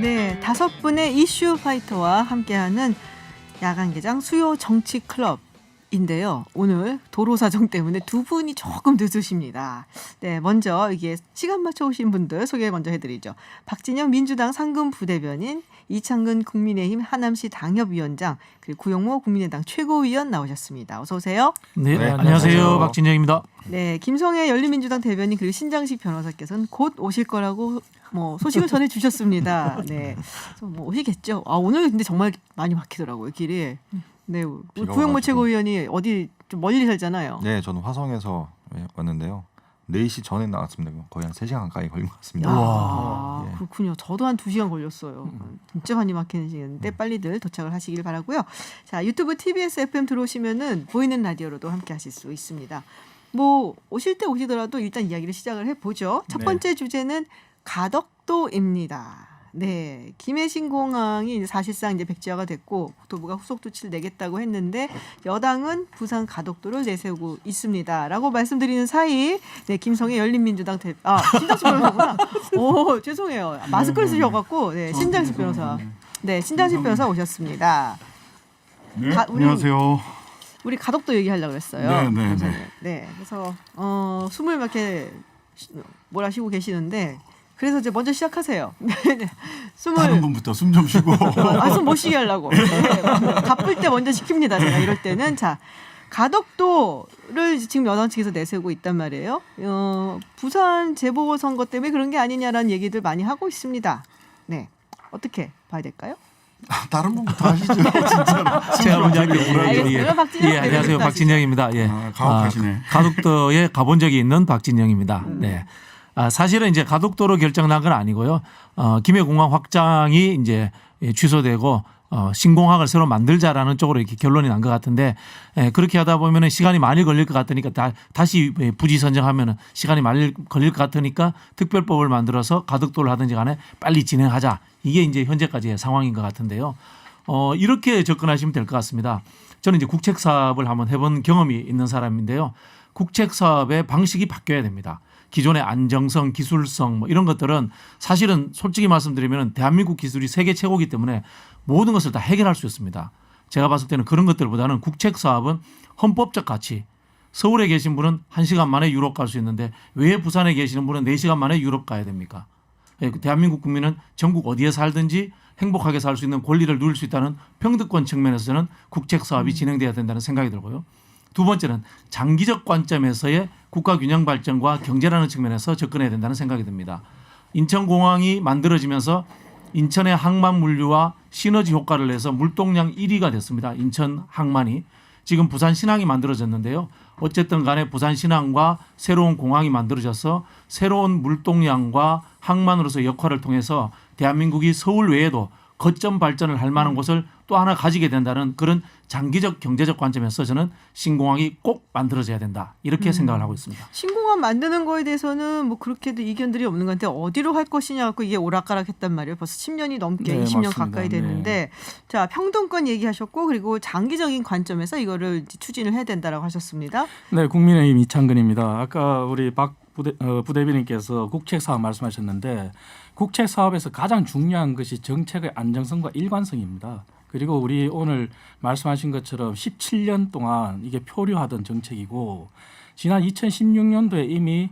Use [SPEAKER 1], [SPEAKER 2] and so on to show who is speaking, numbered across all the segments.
[SPEAKER 1] 네, 5분의 이슈 파이터와 함께하는 야간개장 수요 정치 클럽인데요. 오늘 도로 사정 때문에 두 분이 조금 늦으십니다. 네, 먼저 이게 시간 맞춰 오신 분들 소개 먼저 해드리죠. 박진영 민주당 상금 부대변인, 이창근 국민의힘 하남시 당협위원장, 그리고 구용모 국민의당 최고위원 나오셨습니다. 어서 오세요.
[SPEAKER 2] 네,
[SPEAKER 3] 네,
[SPEAKER 2] 안녕하세요. 박진영입니다.
[SPEAKER 1] 네, 김성애 열린민주당 대변인 그리고 신장식 변호사께서는 곧 오실 거라고 소식을 전해 주셨습니다. 네, 그래서 오시겠죠. 오늘 근데 정말 많이 막히더라고요, 길이. 네, 구용모 최고위원이 어디 좀 멀리 살잖아요.
[SPEAKER 3] 네, 저는 화성에서 왔는데요. 4시 전에 나왔습니다. 거의 한 3시간 가까이 걸린 것 같습니다.
[SPEAKER 1] 아,
[SPEAKER 3] 예.
[SPEAKER 1] 그렇군요. 저도 한 2시간 걸렸어요. 진짜 많이 막히는 시간인데 빨리들 도착을 하시길 바라고요. 자, 유튜브 TBS FM 들어오시면은 보이는 라디오로도 함께 하실 수 있습니다. 오실 때 오시더라도 일단 이야기를 시작을 해보죠. 첫 번째 주제는 가덕도입니다. 네, 김해신 공항이 이제 사실상 이제 백지화가 됐고 국토부가 후속 조치를 내겠다고 했는데 여당은 부산 가덕도를 내세우고 있습니다라고 말씀드리는 사이, 네, 김성애 열린민주당 신장식 변호사구나. 오, 죄송해요. 마스크를 쓰셔갖고, 네, 신장식 변호사, 네, 신장식 변호사 오셨습니다.
[SPEAKER 4] 네, 안녕하세요.
[SPEAKER 1] 우리 가덕도 얘기하려고 그랬어요.
[SPEAKER 4] 네.
[SPEAKER 1] 네, 그래서 숨을 막 이렇게 몰아쉬고 계시는데. 그래서 이제 먼저 시작하세요.
[SPEAKER 4] 다른 분부터 숨 좀 쉬고.
[SPEAKER 1] 숨 못 쉬게 하려고. 네. 바쁠 때 먼저 시킵니다. 제가 이럴 때는. 자, 가덕도를 지금 여당 측에서 내세우고 있단 말이에요. 부산 재보궐선거 때문에 그런 게 아니냐라는 얘기들 많이 하고 있습니다. 네, 어떻게 봐야 될까요?
[SPEAKER 4] 다른 분부터 하시죠. 진짜로.
[SPEAKER 2] 제가 먼저 할게요.
[SPEAKER 1] 알겠습니다. 박진영
[SPEAKER 2] 안녕하세요. 박진영입니다. 예.
[SPEAKER 4] 가혹하시네.
[SPEAKER 2] 가덕도에 가본 적이 있는 박진영입니다. 네. 사실은 이제 가덕도로 결정난 건 아니고요. 김해공항 확장이 이제 취소되고 신공항을 새로 만들자라는 쪽으로 이렇게 결론이 난 것 같은데, 그렇게 하다 보면은 시간이 많이 걸릴 것 같으니까 다시 부지 선정하면은 시간이 많이 걸릴 것 같으니까 특별법을 만들어서 가덕도를 하든지 간에 빨리 진행하자. 이게 이제 현재까지의 상황인 것 같은데요. 이렇게 접근하시면 될 것 같습니다. 저는 이제 국책 사업을 한번 해본 경험이 있는 사람인데요. 국책 사업의 방식이 바뀌어야 됩니다. 기존의 안정성, 기술성 이런 것들은 사실은 솔직히 말씀드리면 대한민국 기술이 세계 최고이기 때문에 모든 것을 다 해결할 수 있습니다. 제가 봤을 때는 그런 것들보다는 국책 사업은 헌법적 가치. 서울에 계신 분은 1시간 만에 유럽 갈 수 있는데 왜 부산에 계시는 분은 4시간 만에 유럽 가야 됩니까? 대한민국 국민은 전국 어디에 살든지 행복하게 살 수 있는 권리를 누릴 수 있다는 평등권 측면에서는 국책 사업이 진행돼야 된다는 생각이 들고요. 두 번째는 장기적 관점에서의 국가 균형 발전과 경제라는 측면에서 접근해야 된다는 생각이 듭니다. 인천공항이 만들어지면서 인천의 항만 물류와 시너지 효과를 내서 물동량 1위가 됐습니다. 인천 항만이. 지금 부산 신항이 만들어졌는데요. 어쨌든 간에 부산 신항과 새로운 공항이 만들어져서 새로운 물동량과 항만으로서 역할을 통해서 대한민국이 서울 외에도 거점 발전을 할 만한 곳을 또 하나 가지게 된다는 그런 장기적 경제적 관점에서 저는 신공항이 꼭 만들어져야 된다. 이렇게 생각을 하고 있습니다.
[SPEAKER 1] 신공항 만드는 거에 대해서는 그렇게도 이견들이 없는 것 같은데 어디로 할 것이냐 갖고 이게 오락가락했단 말이에요. 벌써 10년이 넘게 20년
[SPEAKER 4] 맞습니다.
[SPEAKER 1] 가까이 됐는데 자, 평등권 얘기하셨고 그리고 장기적인 관점에서 이거를 추진을 해야 된다라고 하셨습니다.
[SPEAKER 5] 네, 국민의힘 이창근입니다. 아까 우리 박 부대변인께서 국책 사업 말씀하셨는데 국책 사업에서 가장 중요한 것이 정책의 안정성과 일관성입니다. 그리고 우리 오늘 말씀하신 것처럼 17년 동안 이게 표류하던 정책이고 지난 2016년도에 이미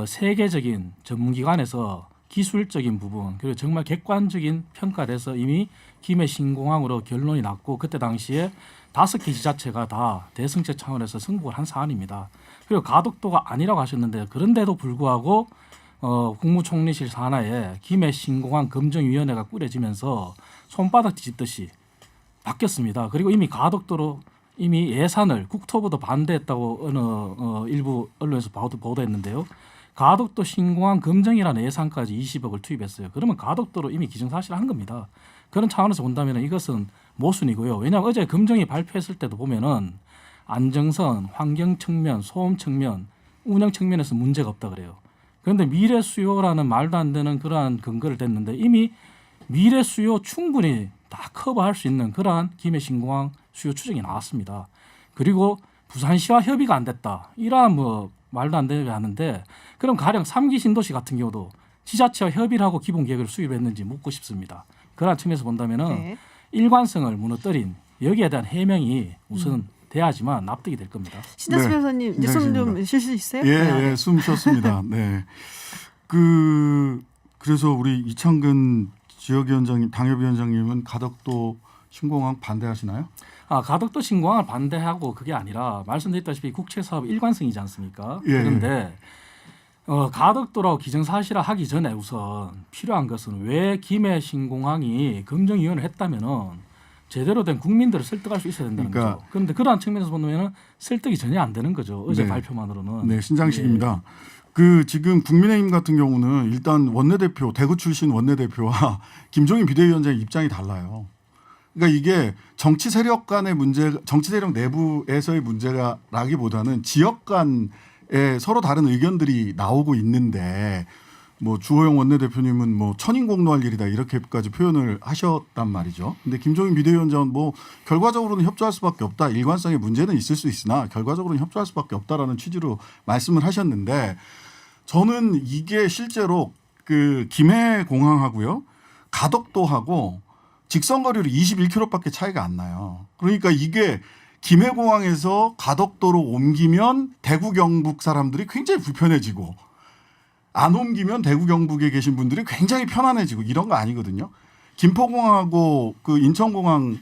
[SPEAKER 5] 세계적인 전문기관에서 기술적인 부분 그리고 정말 객관적인 평가를 해서 이미 김해 신공항으로 결론이 났고 그때 당시에 5개 지자체가 다 대승책 차원에서 승복을 한 사안입니다. 그리고 가덕도가 아니라고 하셨는데 그런데도 불구하고 국무총리실 산하에 김해 신공항 검증위원회가 꾸려지면서 손바닥 뒤집듯이 바뀌었습니다. 그리고 이미 가덕도로 이미 예산을 국토부도 반대했다고 일부 언론에서 보도했는데요. 가덕도 신공항 검증이라는 예산까지 20억을 투입했어요. 그러면 가덕도로 이미 기정사실한 겁니다. 그런 차원에서 본다면 이것은 모순이고요. 왜냐하면 어제 검증이 발표했을 때도 보면은 안정성, 환경 측면, 소음 측면, 운영 측면에서 문제가 없다 그래요. 그런데 미래 수요라는 말도 안 되는 그러한 근거를 댔는데 이미 미래 수요 충분히 다 커버할 수 있는 그러한 김해 신공항 수요 추정이 나왔습니다. 그리고 부산시와 협의가 안 됐다. 이러한 말도 안 되게 하는데 그럼 가령 3기 신도시 같은 경우도 지자체와 협의를 하고 기본 계획을 수립했는지 묻고 싶습니다. 그런 측면에서 본다면은
[SPEAKER 1] 네.
[SPEAKER 5] 일관성을 무너뜨린 여기에 대한 해명이 우선 돼야지만 납득이 될 겁니다.
[SPEAKER 1] 신다스
[SPEAKER 4] 네.
[SPEAKER 1] 변호사님 이제 숨 좀
[SPEAKER 4] 네,
[SPEAKER 1] 쉴 수 있어요?
[SPEAKER 4] 예,
[SPEAKER 1] 네.
[SPEAKER 4] 예, 숨 쉬었습니다. 네. 그래서 우리 이창근 지역위원장님, 당협위원장님은 가덕도 신공항 반대하시나요?
[SPEAKER 5] 가덕도 신공항을 반대하고 그게 아니라 말씀드렸다시피 국책 사업 일관성이지 않습니까?
[SPEAKER 4] 예.
[SPEAKER 5] 그런데 가덕도라고 기정사실화 하기 전에 우선 필요한 것은 왜 김해 신공항이 긍정위원을 했다면은 제대로 된 국민들을 설득할 수 있어야 된다는
[SPEAKER 4] 그러니까
[SPEAKER 5] 거죠. 그런데 그러한 측면에서 보면은 설득이 전혀 안 되는 거죠. 어제
[SPEAKER 4] 네.
[SPEAKER 5] 발표만으로는.
[SPEAKER 4] 네, 신장식입니다. 지금 국민의힘 같은 경우는 일단 원내대표, 대구 출신 원내대표와 김종인 비대위원장의 입장이 달라요. 그러니까 이게 정치 세력 간의 문제, 정치 세력 내부에서의 문제라기보다는 지역 간에 서로 다른 의견들이 나오고 있는데 뭐 주호영 원내대표님은 뭐 천인공노할 일이다 이렇게까지 표현을 하셨단 말이죠. 근데 김종인 비대위원장은 뭐 결과적으로는 협조할 수밖에 없다. 일관성의 문제는 있을 수 있으나 결과적으로는 협조할 수밖에 없다라는 취지로 말씀을 하셨는데 저는 이게 실제로 김해 공항하고요. 가덕도하고 직선거리로 21km밖에 차이가 안 나요. 그러니까 이게 김해 공항에서 가덕도로 옮기면 대구 경북 사람들이 굉장히 불편해지고 안 옮기면 대구 경북에 계신 분들이 굉장히 편안해지고 이런 거 아니거든요. 김포공항하고 인천공항이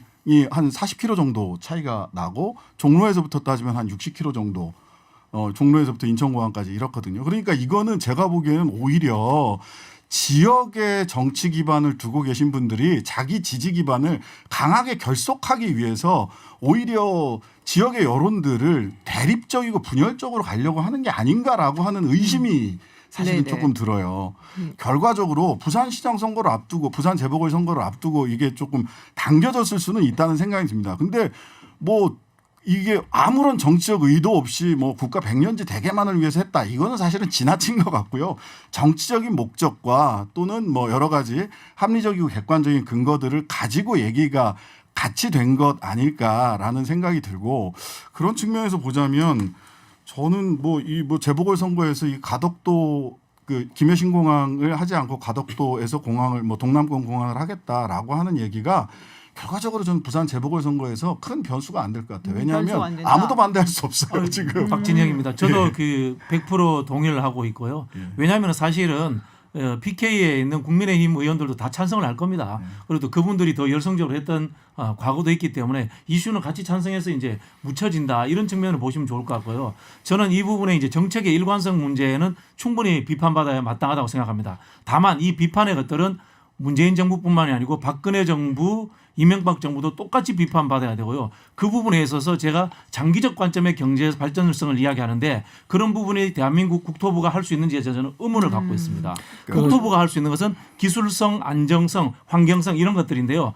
[SPEAKER 4] 한 40km 정도 차이가 나고 종로에서부터 따지면 한 60km 정도 종로에서부터 인천공항까지 이렇거든요. 그러니까 이거는 제가 보기에는 오히려 지역의 정치 기반을 두고 계신 분들이 자기 지지 기반을 강하게 결속하기 위해서 오히려 지역의 여론들을 대립적이고 분열적으로 가려고 하는 게 아닌가라고 하는 의심이 사실은
[SPEAKER 1] 네네.
[SPEAKER 4] 조금 들어요. 결과적으로 부산시장 선거를 앞두고 부산 재보궐 선거를 앞두고 이게 조금 당겨졌을 수는 있다는 생각이 듭니다. 근데 뭐 이게 아무런 정치적 의도 없이 뭐 국가 백년지 대계만을 위해서 했다. 이거는 사실은 지나친 것 같고요. 정치적인 목적과 또는 뭐 여러 가지 합리적이고 객관적인 근거들을 가지고 얘기가 같이 된 것 아닐까라는 생각이 들고 그런 측면에서 보자면 저는 이 재보궐 선거에서 이 가덕도 김해 신공항을 하지 않고 가덕도에서 공항을 동남권 공항을 하겠다라고 하는 얘기가 결과적으로 저는 부산 재보궐 선거에서 큰 변수가 안 될 것 같아요.
[SPEAKER 1] 변수가 안
[SPEAKER 4] 왜냐하면
[SPEAKER 1] 된다.
[SPEAKER 4] 아무도 반대할 수 없어요 지금.
[SPEAKER 2] 박진영입니다. 저도 100% 동의를 하고 있고요. 왜냐하면 사실은 PK에 있는 국민의힘 의원들도 다 찬성을 할 겁니다. 그래도 그분들이 더 열성적으로 했던 과거도 있기 때문에 이슈는 같이 찬성해서 이제 묻혀진다 이런 측면을 보시면 좋을 것 같고요. 저는 이 부분에 이제 정책의 일관성 문제는 충분히 비판받아야 마땅하다고 생각합니다. 다만 이 비판의 것들은 문재인 정부뿐만이 아니고 박근혜 정부, 이명박 정부도 똑같이 비판받아야 되고요. 그 부분에 있어서 제가 장기적 관점의 경제 발전성을 이야기하는데 그런 부분이 대한민국 국토부가 할 수 있는지에 저는 의문을 갖고 있습니다. 국토부가 할 수 있는 것은 기술성, 안정성, 환경성 이런 것들인데요.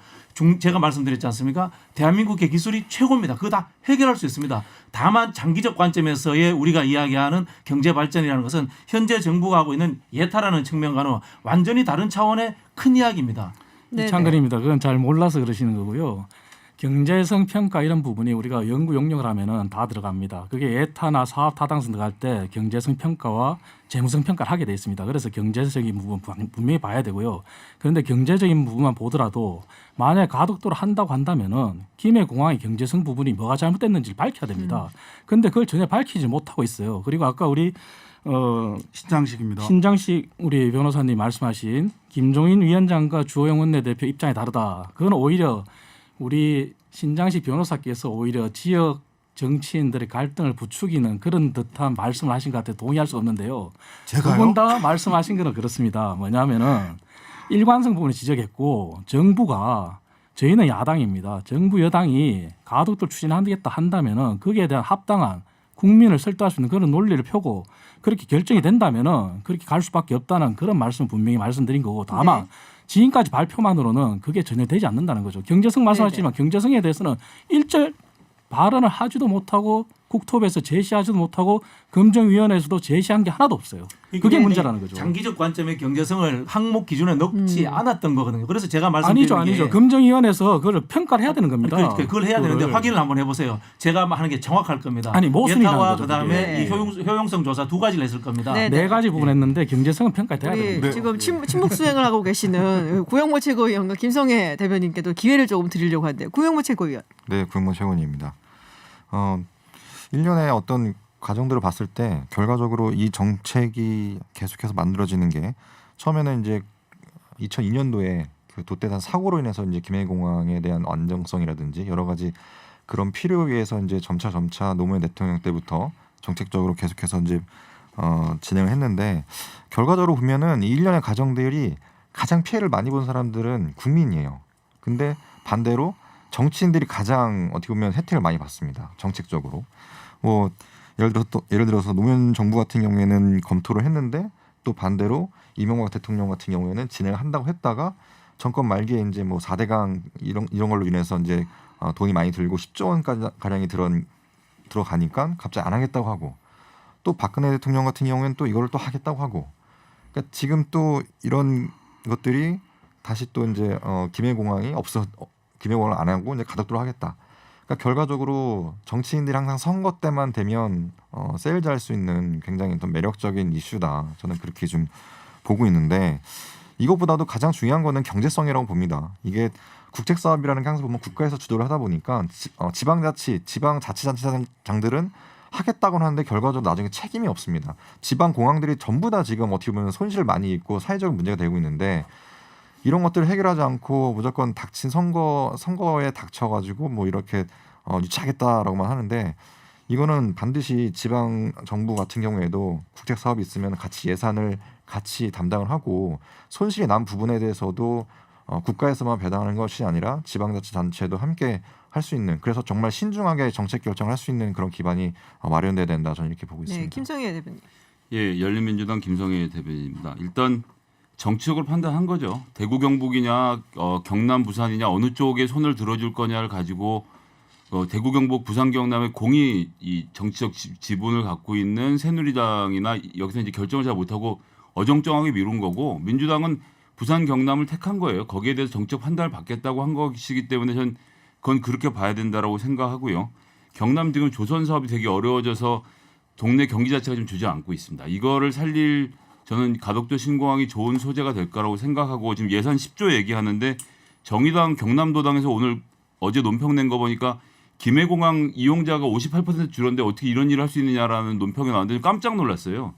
[SPEAKER 2] 제가 말씀드렸지 않습니까? 대한민국의 기술이 최고입니다. 그거 다 해결할 수 있습니다. 다만 장기적 관점에서의 우리가 이야기하는 경제 발전이라는 것은 현재 정부가 하고 있는 예타라는 측면과는 완전히 다른 차원의 큰 이야기입니다.
[SPEAKER 5] 이창근입니다. 그건 잘 몰라서 그러시는 거고요. 경제성 평가 이런 부분이 우리가 연구 용역을 하면은 다 들어갑니다. 그게 예타나 사업 타당성 들어갈 때 경제성 평가와 재무성 평가를 하게 돼 있습니다. 그래서 경제적인 부분 분명히 봐야 되고요. 그런데 경제적인 부분만 보더라도 만약에 가덕도를 한다고 한다면은 김해 공항의 경제성 부분이 뭐가 잘못됐는지를 밝혀야 됩니다. 그런데 그걸 전혀 밝히지 못하고 있어요. 그리고 아까 우리
[SPEAKER 4] 신장식입니다.
[SPEAKER 5] 신장식 우리 변호사님 말씀하신 김종인 위원장과 주호영 원내대표 입장이 다르다. 그건 오히려 우리 신장식 변호사께서 오히려 지역 정치인들의 갈등을 부추기는 그런 듯한 말씀을 하신 것 같아요. 동의할 수 없는데요.
[SPEAKER 4] 제가요?
[SPEAKER 5] 두 분 다 말씀하신 거는 그렇습니다. 뭐냐면은 일관성 부분을 지적했고 정부가 저희는 야당입니다. 정부 여당이 가덕도를 추진하겠다 한다면은 거기에 대한 합당한 국민을 설득할 수 있는 그런 논리를 펴고 그렇게 결정이 된다면은 그렇게 갈 수밖에 없다는 그런 말씀 분명히 말씀드린 거고 다만
[SPEAKER 1] 네.
[SPEAKER 5] 지금까지 발표만으로는 그게 전혀 되지 않는다는 거죠. 경제성 말씀하셨지만 경제성에 대해서는 일절 발언을 하지도 못하고 국토부에서 제시하지도 못하고 검증위원회에서도 제시한 게 하나도 없어요. 그게 문제라는 거죠.
[SPEAKER 2] 장기적 관점의 경제성을 항목 기준에 넣지 않았던 거거든요. 그래서 제가 말씀드린
[SPEAKER 5] 아니죠. 검증위원회에서 그걸 평가를 해야 되는 겁니다.
[SPEAKER 2] 그걸 해야 되는데 확인을 한번 해보세요. 제가 하는 게 정확할 겁니다.
[SPEAKER 5] 아니, 모순이라는
[SPEAKER 2] 예타와
[SPEAKER 5] 거죠,
[SPEAKER 2] 그다음에
[SPEAKER 1] 그게.
[SPEAKER 2] 이 효용성 조사 두 가지를 했을 겁니다.
[SPEAKER 1] 네.
[SPEAKER 5] 네 가지 부분 했는데 경제성은 평가돼야
[SPEAKER 1] 우리
[SPEAKER 5] 됩니다.
[SPEAKER 1] 지금 침묵 수행을 하고 계시는 구영모 최고위원과 김성애 대변인께도 기회를 조금 드리려고 하는데 구영모 최고위원.
[SPEAKER 3] 네, 구영모 최고위원입니다. 1년의 어떤 과정들을 봤을 때 결과적으로 이 정책이 계속해서 만들어지는 게 처음에는 이제 2002년도에 그 돛대산 사고로 인해서 이제 김해공항에 대한 안정성이라든지 여러 가지 그런 필요에 의해서 이제 점차 노무현 대통령 때부터 정책적으로 계속해서 이제 진행을 했는데 결과적으로 보면은 이 1년의 과정들이 가장 피해를 많이 본 사람들은 국민이에요. 근데 반대로 정치인들이 가장 어떻게 보면 혜택을 많이 받습니다. 정책적으로. 뭐 예를 들어서 노무현 정부 같은 경우에는 검토를 했는데 또 반대로 이명박 대통령 같은 경우에는 진행을 한다고 했다가 정권 말기에 이제 뭐 4대강 이런 걸로 인해서 이제 돈이 많이 들고 10조 원까지 가량이 들어가니까 갑자기 안 하겠다고 하고 또 박근혜 대통령 같은 경우에는 또 이거를 또 하겠다고 하고 그러니까 지금 또 이런 것들이 다시 또 이제 김해공항이 김해공항을 안 하고 이제 가덕도로 하겠다. 그러니까 결과적으로 정치인들이 항상 선거 때만 되면 세일즈 할 수 있는 굉장히 좀 매력적인 이슈다. 저는 그렇게 좀 보고 있는데 이것보다도 가장 중요한 거는 경제성이라고 봅니다. 이게 국책 사업이라는 게 항상 보면 국가에서 주도를 하다 보니까 지방자치단체장들은 하겠다고는 하는데 결과적으로 나중에 책임이 없습니다. 지방 공항들이 전부 다 지금 어떻게 보면 손실을 많이 입고 사회적인 문제가 되고 있는데 이런 것들을 해결하지 않고 무조건 닥친 선거에 닥쳐가지고 뭐 이렇게 유치하겠다라고만 하는데 이거는 반드시 지방 정부 같은 경우에도 국책 사업이 있으면 같이 예산을 같이 담당을 하고 손실이 난 부분에 대해서도 국가에서만 배당하는 것이 아니라 지방자치단체도 함께 할 수 있는 그래서 정말 신중하게 정책 결정을 할 수 있는 그런 기반이 마련돼야 된다 저는 이렇게 보고 있습니다.
[SPEAKER 1] 네, 김성애 대변인.
[SPEAKER 6] 예, 열린민주당 김성애 대변인입니다. 일단 정치적으로 판단한 거죠. 대구 경북이냐 경남 부산이냐 어느 쪽에 손을 들어줄 거냐를 가지고 대구 경북 부산 경남의 공이 이 정치적 지분을 갖고 있는 새누리당이나 여기서 이제 결정을 잘 못하고 어정쩡하게 미룬 거고 민주당은 부산 경남을 택한 거예요. 거기에 대해서 정치적 판단을 받겠다고 한 것이기 때문에 전 그건 그렇게 봐야 된다라고 생각하고요. 경남 지금 조선 사업이 되게 어려워져서 동네 경기 자체가 좀 주저앉고 있습니다. 이거를 살릴 저는 가덕도 신공항이 좋은 소재가 될 거라고 생각하고 지금 예산 10조 얘기하는데 정의당 경남도당에서 어제 논평 낸 거 보니까 김해공항 이용자가 58% 줄었는데 어떻게 이런 일을 할 수 있느냐라는 논평이 나왔는데 깜짝 놀랐어요.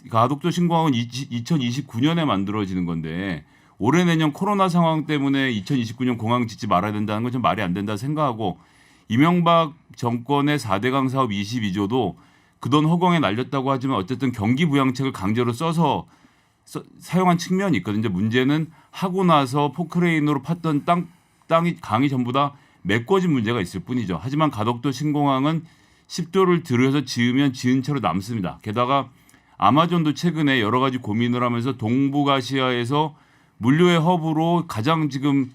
[SPEAKER 6] 가덕도 신공항은 2029년에 만들어지는 건데 올해 내년 코로나 상황 때문에 2029년 공항 짓지 말아야 된다는 건 좀 말이 안 된다 생각하고 이명박 정권의 4대강 사업 22조도 그 돈 허공에 날렸다고 하지만 어쨌든 경기 부양책을 강제로 써서 사용한 측면이 있거든요. 문제는 하고 나서 포크레인으로 팠던 강이 전부 다 메꿔진 문제가 있을 뿐이죠. 하지만 가덕도 신공항은 10조를 들여서 지으면 지은 채로 남습니다. 게다가 아마존도 최근에 여러 가지 고민을 하면서 동북아시아에서 물류의 허브로 가장 지금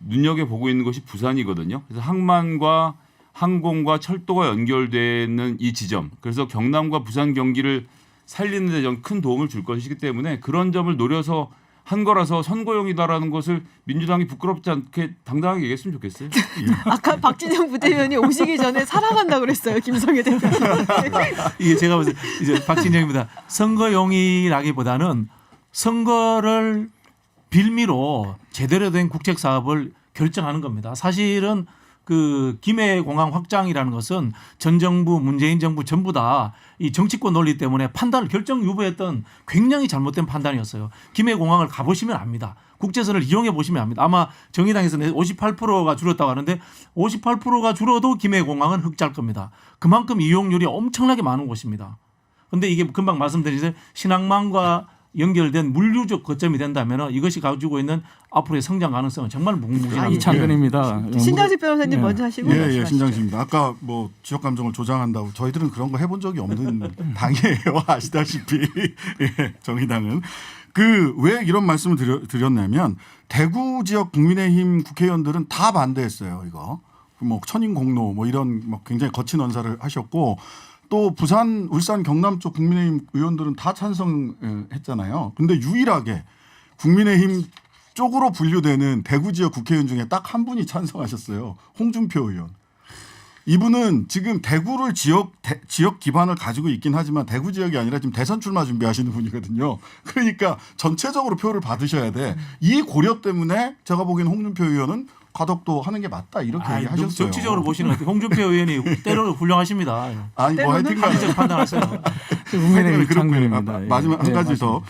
[SPEAKER 6] 눈여겨보고 있는 것이 부산이거든요. 그래서 항만과 항공과 철도가 연결되는 이 지점. 그래서 경남과 부산 경기를 살리는 데 좀 큰 도움을 줄 것이기 때문에 그런 점을 노려서 한 거라서 선거용이다라는 것을 민주당이 부끄럽지 않게 당당하게 얘기했으면 좋겠어요.
[SPEAKER 1] 아까 박진영 부대변인이 오시기 전에 살아간다고 그랬어요. 김성애 대변인.
[SPEAKER 2] 이게 제가 보세요. 이제 박진영입니다. 선거용이라기보다는 선거를 빌미로 제대로 된 국책 사업을 결정하는 겁니다. 사실은 그 김해공항 확장이라는 것은 전 정부 문재인 정부 전부 다 이 정치권 논리 때문에 판단을 결정 유보했던 굉장히 잘못된 판단이었어요. 김해공항을 가보시면 압니다. 국제선을 이용해 보시면 압니다. 아마 정의당에서는 58%가 줄었다고 하는데 58%가 줄어도 김해공항은 흑자일 겁니다. 그만큼 이용률이 엄청나게 많은 곳입니다. 그런데 이게 금방 말씀드린 신항만과 연결된 물류적 거점이 된다면 이것이 가지고 있는 앞으로의 성장 가능성은 정말 무궁무진합니다.
[SPEAKER 5] 이창근입니다.
[SPEAKER 1] 신장식 변호사님 먼저 하시고
[SPEAKER 4] 예, 신장식입니다. 아까 뭐 지역 감정을 조장한다고 저희들은 그런 거 해본 적이 없는 당이에요. 아시다시피 예, 정의당은 그 왜 이런 말씀을 드렸냐면 대구 지역 국민의힘 국회의원들은 다 반대했어요. 이거 뭐 천인공로 뭐 이런 뭐 굉장히 거친 언사를 하셨고 또 부산, 울산, 경남 쪽 국민의힘 의원들은 다 찬성했잖아요. 근데 유일하게 국민의힘 쪽으로 분류되는 대구 지역 국회의원 중에 딱 한 분이 찬성하셨어요. 홍준표 의원. 이분은 지금 대구를 지역 기반을 가지고 있긴 하지만 대구 지역이 아니라 지금 대선 출마 준비하시는 분이거든요. 그러니까 전체적으로 표를 받으셔야 돼. 이 고려 때문에 제가 보기엔 홍준표 의원은 가덕도 하는 게 맞다 이렇게 얘기하셨어요.
[SPEAKER 2] 정치적으로 보시는 것 같아요. 홍준표 의원이 때로는 훌륭하십니다.
[SPEAKER 4] 아니 뭐 하여튼
[SPEAKER 2] 합리적 판단하세요.
[SPEAKER 5] 국민의힘
[SPEAKER 4] 그렇고요.
[SPEAKER 5] 이창근입니다.
[SPEAKER 4] 마지막 한
[SPEAKER 5] 네,
[SPEAKER 4] 가지
[SPEAKER 5] 맞습니다.
[SPEAKER 4] 더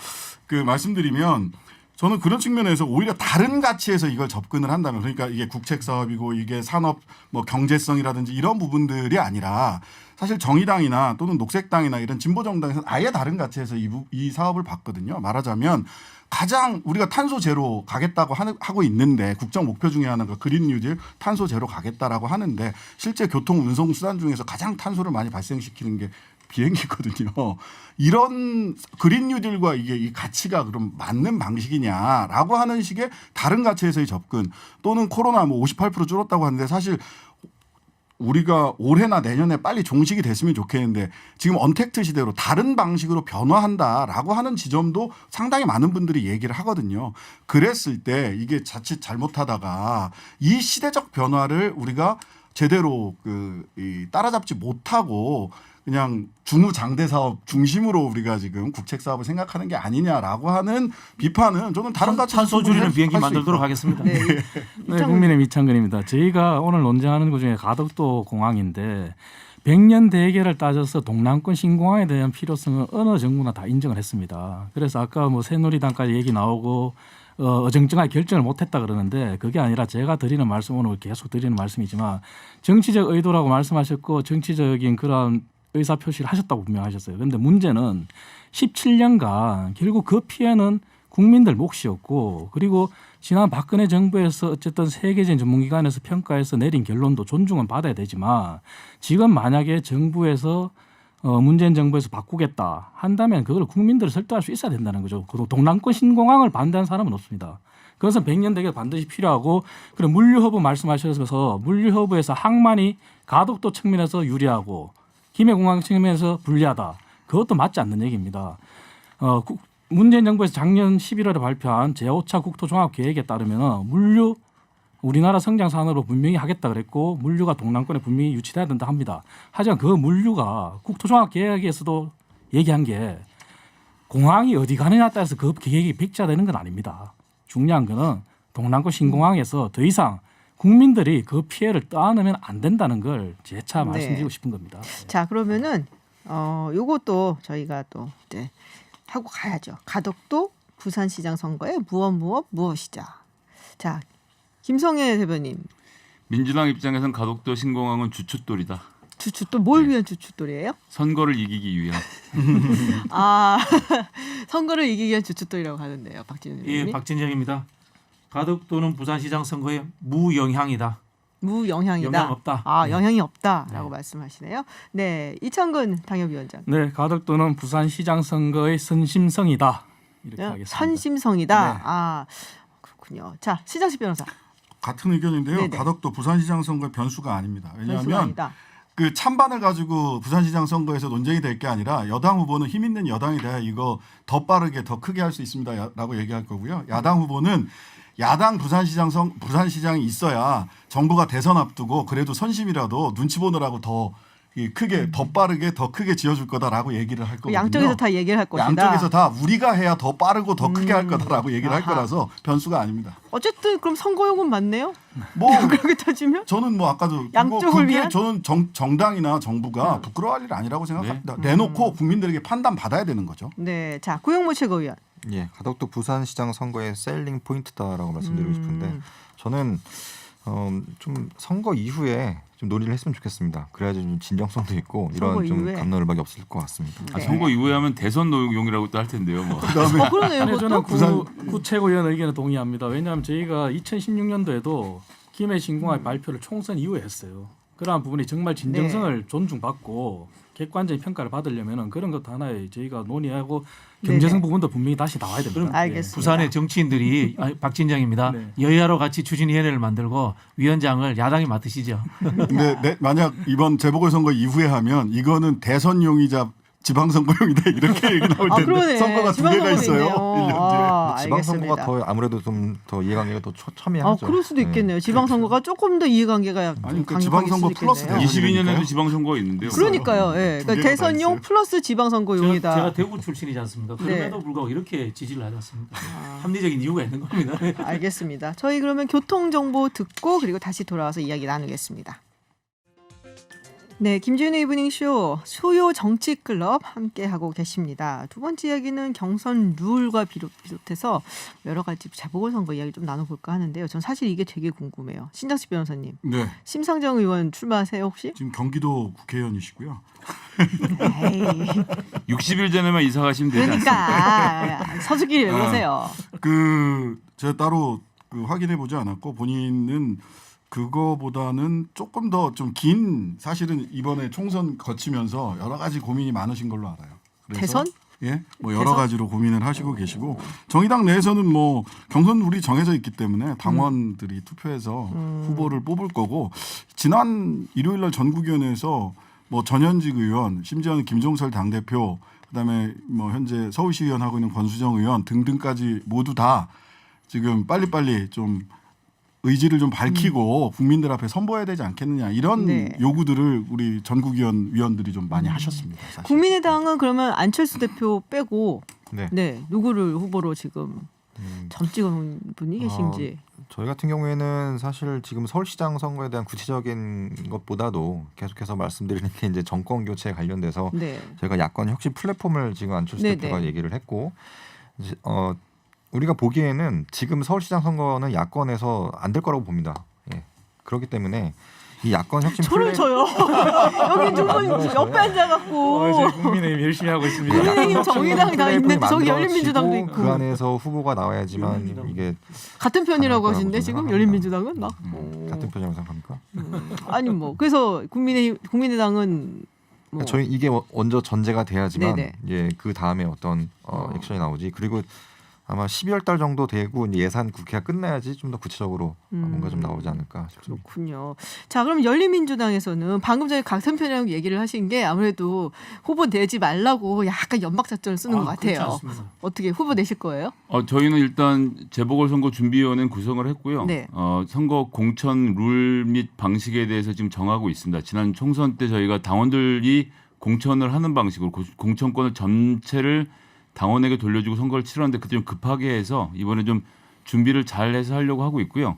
[SPEAKER 4] 그 말씀드리면 저는 그런 측면에서 오히려 다른 가치에서 이걸 접근을 한다면 그러니까 이게 국책 사업이고 이게 산업 뭐 경제성이라든지 이런 부분들이 아니라 사실 정의당이나 또는 녹색당이나 이런 진보 정당에서는 아예 다른 가치에서 이 사업을 봤거든요. 말하자면 가장 우리가 탄소 제로 가겠다고 하고 있는데 국정 목표 중에 하나가 그린 뉴딜 탄소 제로 가겠다라고 하는데 실제 교통 운송 수단 중에서 가장 탄소를 많이 발생시키는 게 비행기거든요. 이런 그린 뉴딜과 이게 이 가치가 그럼 맞는 방식이냐라고 하는 식의 다른 가치에서의 접근 또는 코로나 뭐 58% 줄었다고 하는데 사실 우리가 올해나 내년에 빨리 종식이 됐으면 좋겠는데 지금 언택트 시대로 다른 방식으로 변화한다라고 하는 지점도 상당히 많은 분들이 얘기를 하거든요. 그랬을 때 이게 자칫 잘못하다가 이 시대적 변화를 우리가 제대로 따라잡지 못하고 그냥 중후장대 사업 중심으로 우리가 지금 국책 사업을 생각하는 게 아니냐라고 하는 비판은 저는 다른 가치
[SPEAKER 2] 탄소 줄이는 비행기
[SPEAKER 4] 할수
[SPEAKER 2] 만들도록
[SPEAKER 4] 있다.
[SPEAKER 2] 하겠습니다.
[SPEAKER 1] 네.
[SPEAKER 5] 네, 국민의힘 이창근입니다. 저희가 오늘 논쟁하는 것 중에 가덕도 공항인데 100년 대계를 따져서 동남권 신공항에 대한 필요성은 어느 정부나 다 인정을 했습니다. 그래서 아까 뭐 새누리당까지 얘기 나오고 어정쩡하게 결정을 못했다 그러는데 그게 아니라 제가 드리는 말씀 오늘 계속 드리는 말씀이지만 정치적 의도라고 말씀하셨고 정치적인 그런 의사 표시를 하셨다고 분명하셨어요. 그런데 문제는 17년간 결국 그 피해는 국민들 몫이었고 그리고 지난 박근혜 정부에서 어쨌든 세계적인 전문기관에서 평가해서 내린 결론도 존중은 받아야 되지만 지금 만약에 정부에서 문재인 정부에서 바꾸겠다 한다면 그걸 국민들을 설득할 수 있어야 된다는 거죠. 그 동남권 신공항을 반대하는 사람은 없습니다. 그것은 100년 대계 반드시 필요하고 그리고 물류허브 말씀하셔서 물류허브에서 항만이 가덕도 측면에서 유리하고 김해공항 측면에서 불리하다. 그것도 맞지 않는 얘기입니다. 문재인 정부에서 작년 11월에 발표한 제5차 국토종합계획에 따르면 물류 우리나라 성장산업으로 분명히 하겠다 그랬고 물류가 동남권에 분명히 유치돼야 된다 합니다. 하지만 그 물류가 국토종합계획에서도 얘기한 게 공항이 어디 가느냐에 따라서 그 계획이 백지화되는 건 아닙니다. 중요한 거는 동남권 신공항에서 더 이상 국민들이 그 피해를 떠안으면 안 된다는 걸 재차 말씀드리고 싶은 겁니다.
[SPEAKER 1] 자, 그러면은 요것도 저희가 또 이제 하고 가야죠. 가덕도 부산시장 선거에 무엇이자. 자, 김성애 대변인.
[SPEAKER 6] 민주당 입장에선 가덕도 신공항은 주춧돌이다.
[SPEAKER 1] 주춧돌 뭘 위한 주춧돌이에요?
[SPEAKER 6] 선거를 이기기 위한.
[SPEAKER 1] 아, 선거를 이기기 위한 주춧돌이라고 하는데요, 박진영
[SPEAKER 2] 예,
[SPEAKER 1] 의원님.
[SPEAKER 2] 박진영입니다. 가덕도는 부산시장 선거에 무영향이다.
[SPEAKER 1] 무영향이다.
[SPEAKER 2] 영향 없다.
[SPEAKER 1] 아, 영향이 없다라고 말씀하시네요. 네, 이창근 당협위원장.
[SPEAKER 5] 네, 가덕도는 부산시장 선거의 선심성이다. 이렇게 하겠습니다.
[SPEAKER 1] 선심성이다.
[SPEAKER 5] 네.
[SPEAKER 1] 아, 그렇군요. 자, 시장식 변호사.
[SPEAKER 4] 같은 의견인데요.
[SPEAKER 1] 네네.
[SPEAKER 4] 가덕도 부산시장 선거의 변수가 아닙니다.
[SPEAKER 1] 변수가
[SPEAKER 4] 왜냐하면
[SPEAKER 1] 아니다.
[SPEAKER 4] 그 찬반을 가지고 부산시장 선거에서 논쟁이 될 게 아니라 여당 후보는 힘 있는 여당이 돼야 이거 더 빠르게 더 크게 할 수 있습니다라고 얘기할 거고요. 야당 후보는 야당 부산시장이 있어야 정부가 대선 앞두고 그래도 선심이라도 눈치 보느라고 더 크게 더 빠르게 더 크게 지어줄 거다라고 얘기를 할 거거든요.
[SPEAKER 1] 양쪽에서 다 얘기를 할 것이다.
[SPEAKER 4] 양쪽에서 다 우리가 해야 더 빠르고 더 크게 할 거다라고 얘기를 할
[SPEAKER 1] 아하.
[SPEAKER 4] 거라서 변수가 아닙니다.
[SPEAKER 1] 어쨌든 그럼 선거용은 맞네요.
[SPEAKER 4] 뭐
[SPEAKER 1] 그렇게 따지면
[SPEAKER 4] 저는 뭐 아까도
[SPEAKER 1] 양쪽을
[SPEAKER 4] 그게
[SPEAKER 1] 위한?
[SPEAKER 4] 저는 정당이나 정부가 부끄러워할 일 아니라고 생각합니다. 내놓고 국민들에게 판단 받아야 되는 거죠.
[SPEAKER 1] 네, 자 고영모 최고위원.
[SPEAKER 3] 예, 가덕도 부산시장 선거의 셀링 포인트다라고 말씀드리고 싶은데 저는 좀 선거 이후에 좀 논의를 했으면 좋겠습니다. 그래야지 좀 진정성도 있고
[SPEAKER 1] 선거
[SPEAKER 3] 이런 좀
[SPEAKER 1] 이후에?
[SPEAKER 3] 감론을박이 없을 것 같습니다.
[SPEAKER 1] 네.
[SPEAKER 6] 선거 이후에 하면 대선 용이라고 또 할 텐데요. 뭐.
[SPEAKER 1] 그러네요.
[SPEAKER 5] 아니, 저는
[SPEAKER 1] 그것도.
[SPEAKER 5] 구 최고위원 의견에 동의합니다. 왜냐하면 저희가 2016년도에도 김해 신공항 발표를 총선 이후에 했어요. 그러한 부분이 정말 진정성을 존중받고 객관적인 평가를 받으려면은 그런 것도 하나의 저희가 논의하고
[SPEAKER 1] 네네.
[SPEAKER 5] 경제성 부분도 분명히 다시 나와야 됩니다.
[SPEAKER 1] 알겠습니다.
[SPEAKER 2] 부산의 정치인들이 박진영입니다.
[SPEAKER 5] 네.
[SPEAKER 2] 여야로 같이 추진위원회를 만들고 위원장을 야당이 맡으시죠.
[SPEAKER 4] 근데 만약 이번 재보궐선거 이후에 하면 이거는 대선용이자 지방선거용이다 이렇게 얘기 나올 텐데
[SPEAKER 1] 그러네.
[SPEAKER 4] 선거가 두 개가
[SPEAKER 1] 지방선거도
[SPEAKER 4] 있어요.
[SPEAKER 1] 있네요.
[SPEAKER 4] 1년 뒤에.
[SPEAKER 1] 아,
[SPEAKER 3] 지방선거가
[SPEAKER 1] 알겠습니다.
[SPEAKER 3] 더 아무래도 좀 더 이해관계가 더 첨예하죠.
[SPEAKER 1] 그럴 수도 있겠네요. 지방선거가 조금 더 이해관계가
[SPEAKER 4] 아니, 그
[SPEAKER 1] 강력하게
[SPEAKER 4] 지방선거
[SPEAKER 1] 있을 수도
[SPEAKER 4] 플러스
[SPEAKER 1] 있겠네요.
[SPEAKER 4] 대선.
[SPEAKER 6] 22년에도 지방선거가 있는데요.
[SPEAKER 1] 그러니까요. 예.
[SPEAKER 4] 두
[SPEAKER 1] 그러니까
[SPEAKER 4] 개가 다
[SPEAKER 1] 대선용
[SPEAKER 4] 있어요.
[SPEAKER 1] 플러스 지방선거용이다.
[SPEAKER 2] 제가 대구 출신이지 않습니까? 그럼에도
[SPEAKER 1] 네.
[SPEAKER 2] 불구하고 이렇게 지지를 하지 않습니다. 합리적인 이유가 있는 겁니다.
[SPEAKER 1] 알겠습니다. 저희 그러면 교통 정보 듣고 그리고 다시 돌아와서 이야기 나누겠습니다. 네, 김지윤의 이브닝쇼 수요 정치 클럽 함께 하고 계십니다. 두 번째 이야기는 경선 룰과 비롯해서 여러 가지 재보궐선거 이야기 좀 나눠볼까 하는데요. 전 사실 이게 되게 궁금해요. 신장식 변호사님,
[SPEAKER 4] 네,
[SPEAKER 1] 심상정 의원 출마하세요 혹시?
[SPEAKER 4] 지금 경기도 국회의원이시고요.
[SPEAKER 1] 에이,
[SPEAKER 6] 60일 전에만 이사 가시면 되지 않습니까?
[SPEAKER 1] 그러니까 서주길 왜 그러세요?
[SPEAKER 4] 제가 따로 확인해 보지 않았고 본인은 그거보다는 조금 더 좀 긴 사실은 이번에 총선 거치면서 여러 가지 고민이 많으신 걸로 알아요. 그래서
[SPEAKER 1] 대선?
[SPEAKER 4] 예, 뭐 여러
[SPEAKER 1] 대선?
[SPEAKER 4] 가지로 고민을 하시고 계시고 정의당 내에서는 뭐 경선 룰이 정해져 있기 때문에 당원들이 투표해서 후보를 뽑을 거고 지난 일요일 날 전국위원회에서 뭐 전현직 의원, 심지어는 김종설 당대표, 그다음에 뭐 현재 서울시의원 하고 있는 권수정 의원 등등까지 모두 다 지금 빨리빨리 좀 의지를 좀 밝히고 국민들 앞에 선보여야 되지 않겠느냐 이런
[SPEAKER 1] 네.
[SPEAKER 4] 요구들을 우리 전국위원들이 좀 많이 하셨습니다. 사실.
[SPEAKER 1] 국민의당은 그러면 안철수 대표 빼고
[SPEAKER 3] 네.
[SPEAKER 1] 네 누구를 후보로 지금 점 찍은 분이 계신지.
[SPEAKER 3] 저희 같은 경우에는 사실 지금 서울시장 선거에 대한 구체적인 것보다도 계속해서 말씀드리는 게 이제 정권 교체에 관련돼서
[SPEAKER 1] 네.
[SPEAKER 3] 저희가 야권 혁신 플랫폼을 지금 안철수
[SPEAKER 1] 네네.
[SPEAKER 3] 대표가 얘기를 했고 이제, 우리가 보기에는 지금 서울시장 선거는 야권에서 안 될 거라고 봅니다. 예. 그렇기 때문에 이 야권 혁신
[SPEAKER 1] 저를 쳐요. 여기 두 분 옆에 앉아갖고
[SPEAKER 5] 국민의힘 열심히 하고 있습니다.
[SPEAKER 1] 국민의힘 정의당 다 있는데 저기
[SPEAKER 3] 만들어지고
[SPEAKER 1] 열린민주당도 있고
[SPEAKER 3] 그 안에서 후보가 나와야지만
[SPEAKER 2] 열린민주당.
[SPEAKER 3] 이게
[SPEAKER 1] 같은 편이라고
[SPEAKER 3] 가능할
[SPEAKER 1] 하시는데
[SPEAKER 3] 거라고
[SPEAKER 1] 지금
[SPEAKER 3] 생각합니다.
[SPEAKER 1] 열린민주당은 막
[SPEAKER 3] 같은 편이라고 생각합니까?
[SPEAKER 1] 아니 뭐 그래서 국민의당은 뭐
[SPEAKER 3] 저희 이게 먼저 전제가 돼야지만
[SPEAKER 1] 네네.
[SPEAKER 3] 예, 그 다음에 어떤 액션이 나오지. 그리고 아마 12월 달 정도 되고 이제 예산 국회가 끝나야지 좀 더 구체적으로 뭔가 좀 나오지 않을까 싶습니다.
[SPEAKER 1] 그렇군요. 자, 그럼 열린민주당에서는 방금 전에 같은 편이라고 얘기를 하신 게 아무래도 후보 내지 말라고 약간 연막작전을 쓰는 것
[SPEAKER 2] 그렇지
[SPEAKER 1] 같아요.
[SPEAKER 2] 않습니다.
[SPEAKER 1] 어떻게 후보 내실 거예요?
[SPEAKER 6] 저희는 일단 재보궐선거 준비위원회는 구성을 했고요.
[SPEAKER 1] 네.
[SPEAKER 6] 선거 공천 룰 및 방식에 대해서 지금 정하고 있습니다. 지난 총선 때 저희가 당원들이 공천을 하는 방식으로 공천권을 전체를 당원에게 돌려주고 선거를 치렀는데 그때 좀 급하게 해서 이번에 좀 준비를 잘 해서 하려고 하고 있고요.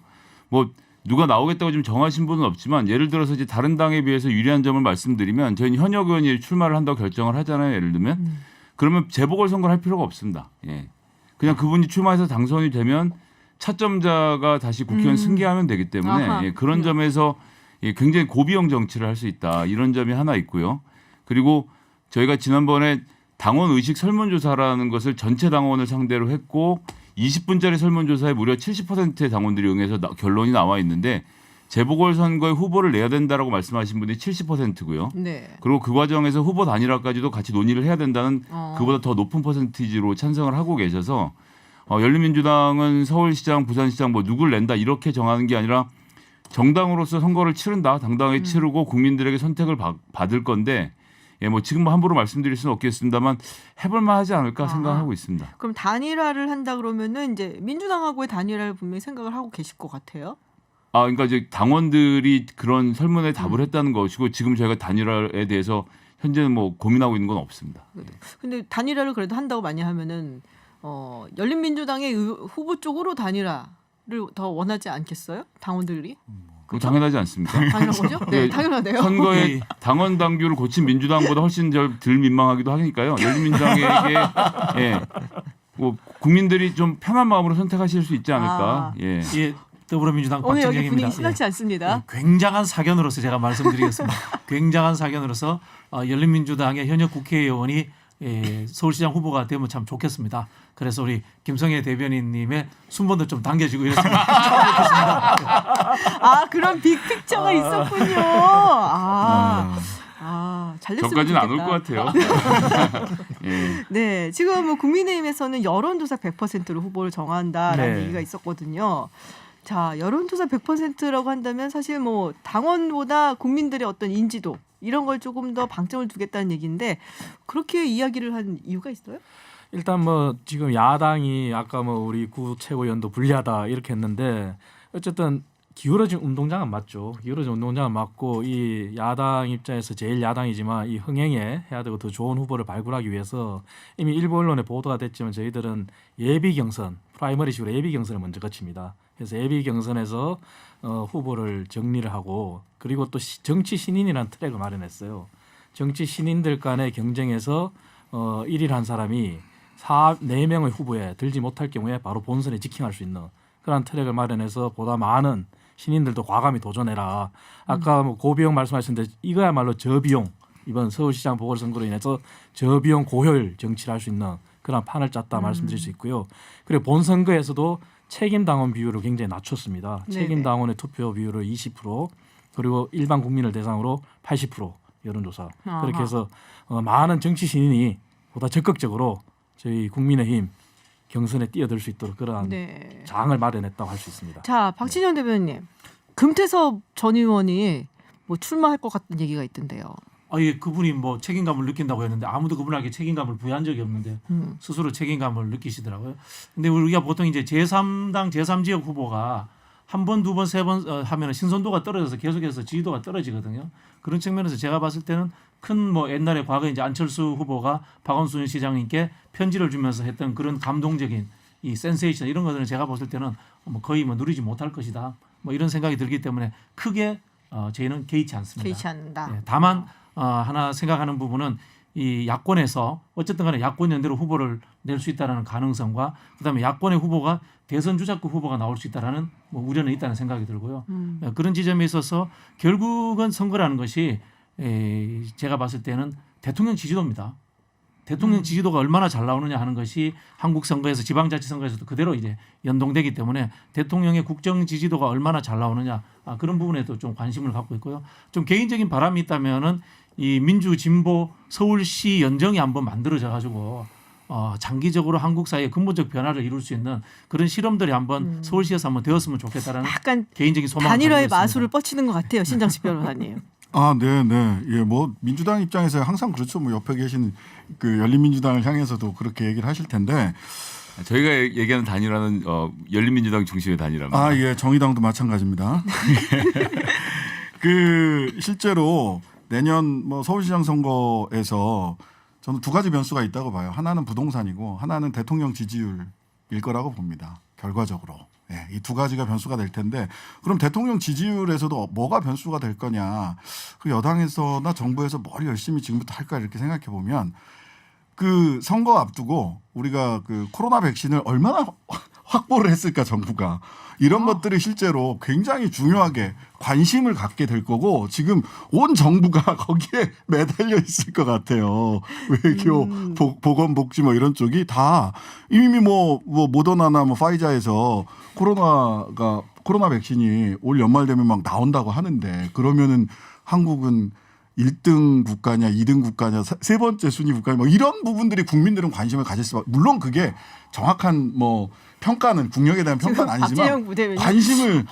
[SPEAKER 6] 뭐 누가 나오겠다고 지금 정하신 분은 없지만 예를 들어서 이제 다른 당에 비해서 유리한 점을 말씀드리면 저희는 현역 의원이 출마를 한다고 결정을 하잖아요. 예를 들면 그러면 재보궐선거를 할 필요가 없습니다. 예. 그냥 그분이 출마해서 당선이 되면 차점자가 다시 국회의원 승계하면 되기 때문에
[SPEAKER 1] 아하.
[SPEAKER 6] 예, 그런 점에서 예, 굉장히 고비용 정치를 할 수 있다. 이런 점이 하나 있고요. 그리고 저희가 지난번에 당원 의식 설문조사라는 것을 전체 당원을 상대로 했고 20분짜리 설문조사에 무려 70%의 당원들이 응해서 결론이 나와 있는데 재보궐선거에 후보를 내야 된다라고 말씀하신 분이 70%고요.
[SPEAKER 1] 네.
[SPEAKER 6] 그리고 그 과정에서 후보 단일화까지도 같이 논의를 해야 된다는
[SPEAKER 1] 어.
[SPEAKER 6] 그보다 더 높은 퍼센티지로 찬성을 하고 계셔서 열린민주당은 서울시장, 부산시장 뭐 누굴 낸다 이렇게 정하는 게 아니라 정당으로서 선거를 치른다. 당당하게 치르고 국민들에게 선택을 받을 건데 예, 뭐 지금 함부로 말씀드릴 수는 없겠습니다만 해볼만 하지 않을까 생각하고 있습니다.
[SPEAKER 1] 그럼 단일화를 한다 그러면은 이제 민주당하고의 단일화를 분명히 생각을 하고 계실 것 같아요.
[SPEAKER 6] 그러니까 이제 당원들이 그런 설문에 답을 했다는 것이고 지금 저희가 단일화에 대해서 현재는 뭐 고민하고 있는 건 없습니다.
[SPEAKER 1] 근데 단일화를 그래도 한다고 많이 하면은 열린민주당의 후보 쪽으로 단일화를 더 원하지 않겠어요? 당원들이?
[SPEAKER 6] 그거 당연하지 않습니까?
[SPEAKER 1] 당연한 거죠? 네,
[SPEAKER 6] 예,
[SPEAKER 1] 당연하네요.
[SPEAKER 6] 선거에 당원 당규를 고친 민주당보다 훨씬 덜 민망하기도 하니까요. 열린민주당에게 예, 뭐 국민들이 좀 편한 마음으로 선택하실 수 있지 않을까. 예.
[SPEAKER 2] 예, 더불어민주당
[SPEAKER 1] 오늘 여기
[SPEAKER 2] 박진영입니다.
[SPEAKER 1] 분위기 심상치 않습니다.
[SPEAKER 2] 예, 굉장한 사견으로서 제가 말씀드리겠습니다. 굉장한 사견으로서 열린민주당의 현역 국회의원이 서울시장 후보가 되면 참 좋겠습니다. 그래서 우리 김성애 대변인님의 순번도 좀 당겨지고 이랬으면 참 좋겠습니다.
[SPEAKER 1] 그런 빅픽처가 있었군요. 잘 잘 됐으면
[SPEAKER 6] 저까지는
[SPEAKER 1] 좋겠다.
[SPEAKER 6] 안 올 것 같아요. 예.
[SPEAKER 1] 네, 지금 뭐 국민의힘에서는 여론조사 100%로 후보를 정한다라는
[SPEAKER 5] 네.
[SPEAKER 1] 얘기가 있었거든요. 자, 여론조사 100%라고 한다면 사실 뭐 당원보다 국민들의 어떤 인지도 이런 걸 조금 더 방점을 두겠다는 얘기인데 그렇게 이야기를 한 이유가 있어요?
[SPEAKER 5] 일단 뭐 지금 야당이 아까 뭐 우리 구 최고위원도 불리하다 이렇게 했는데 어쨌든 기울어진 운동장은 맞죠. 기울어진 운동장은 맞고 이 야당 입장에서 제일 야당이지만 이 흥행에 해야 되고 더 좋은 후보를 발굴하기 위해서 이미 일부 언론에 보도가 됐지만 저희들은 예비 경선 프라이머리식으로 예비 경선을 먼저 거칩니다. 그래서 예비 경선에서 후보를 정리를 하고 그리고 또 정치 신인이라는 트랙을 마련했어요. 정치 신인들 간의 경쟁에서 1위를 한 사람이 4명의 후보에 들지 못할 경우에 바로 본선에 직행할 수 있는 그런 트랙을 마련해서 보다 많은 신인들도 과감히 도전해라. 아까 뭐 고비용 말씀하셨는데 이거야말로 저비용 이번 서울시장 보궐선거로 인해서 저비용 고효율 정치를 할 수 있는 그런 판을 짰다 말씀드릴 수 있고요. 그리고 본선거에서도 책임 당원 비율을 굉장히 낮췄습니다.
[SPEAKER 1] 네네.
[SPEAKER 5] 책임 당원의 투표 비율을 20% 그리고 일반 국민을 대상으로 80% 여론조사
[SPEAKER 1] 아하.
[SPEAKER 5] 그렇게 해서 많은 정치 신인이 보다 적극적으로 저희 국민의힘 경선에 뛰어들 수 있도록 그러한
[SPEAKER 1] 네.
[SPEAKER 5] 장을 마련했다고 할 수 있습니다.
[SPEAKER 1] 자, 박진영 대변인님, 금태섭 전 의원이 뭐 출마할 것 같은 얘기가 있던데요.
[SPEAKER 2] 예, 그분이 뭐 책임감을 느낀다고 했는데 아무도 그분에게 책임감을 부여한 적이 없는데 스스로 책임감을 느끼시더라고요. 근데 우리가 보통 이제 제3당 제3지역 후보가 한 번, 두 번, 세 번 하면 신선도가 떨어져서 계속해서 지지도가 떨어지거든요. 그런 측면에서 제가 봤을 때는 큰 뭐 옛날에 과거에 이제 안철수 후보가 박원순 시장님께 편지를 주면서 했던 그런 감동적인 이 센세이션 이런 것들은 제가 봤을 때는 뭐 거의 뭐 누리지 못할 것이다. 뭐 이런 생각이 들기 때문에 크게 저희는 개의치 않습니다.
[SPEAKER 1] 개의치 않는다.
[SPEAKER 2] 예, 다만 하나 생각하는 부분은 이 야권에서 어쨌든 간에 야권 연대로 후보를 낼 수 있다는 가능성과 그다음에 야권의 후보가 대선 주자급 후보가 나올 수 있다라는 뭐 우려는 있다는 생각이 들고요. 그런 지점에 있어서 결국은 선거라는 것이 제가 봤을 때는 대통령 지지도입니다. 대통령 지지도가 얼마나 잘 나오느냐 하는 것이 한국 선거에서 지방자치선거에서도 그대로 이제 연동되기 때문에 대통령의 국정 지지도가 얼마나 잘 나오느냐 그런 부분에도 좀 관심을 갖고 있고요. 좀 개인적인 바람이 있다면은 이 민주 진보 서울시 연정이 한번 만들어져 가지고 장기적으로 한국 사회의 근본적 변화를 이룰 수 있는 그런 실험들이 한번 서울시에서 한번 되었으면 좋겠다라는
[SPEAKER 1] 약간
[SPEAKER 2] 개인적인 소망을
[SPEAKER 1] 단일화의
[SPEAKER 2] 가지고 있습니다.
[SPEAKER 1] 마술을 뻗치는 것 같아요, 신장식 변호사님.
[SPEAKER 4] 아, 네, 네. 예, 뭐 민주당 입장에서 항상 그렇죠. 뭐 옆에 계신 그 열린민주당을 향해서도 그렇게 얘기를 하실 텐데.
[SPEAKER 6] 저희가 얘기하는 단일화는 열린민주당 중심의 단일화입니다.
[SPEAKER 4] 아, 예, 정의당도 마찬가지입니다. 그 실제로 내년 뭐 서울시장 선거에서 저는 두 가지 변수가 있다고 봐요. 하나는 부동산이고 하나는 대통령 지지율일 거라고 봅니다. 결과적으로. 예, 이 두 가지가 변수가 될 텐데 그럼 대통령 지지율에서도 뭐가 변수가 될 거냐. 그 여당에서나 정부에서 뭘 열심히 지금부터 할까 이렇게 생각해 보면 그 선거 앞두고 우리가 그 코로나 백신을 얼마나 확보를 했을까 정부가 이런 것들이 실제로 굉장히 중요하게 관심을 갖게 될 거고 지금 온 정부가 거기에 매달려 있을 것 같아요. 외교, 보건복지 뭐 이런 쪽이 다 이미 뭐 모더나나 뭐 파이자에서 코로나 백신이 올 연말 되면 막 나온다고 하는데 그러면은 한국은 1등 국가냐, 2등 국가냐, 세 번째 순위 국가냐, 뭐 이런 부분들이 국민들은 관심을 가질 수밖에. 물론 그게 정확한 뭐 평가는 국력에 대한 평가는 아니지만
[SPEAKER 1] 박재영 부대변인.
[SPEAKER 4] 관심을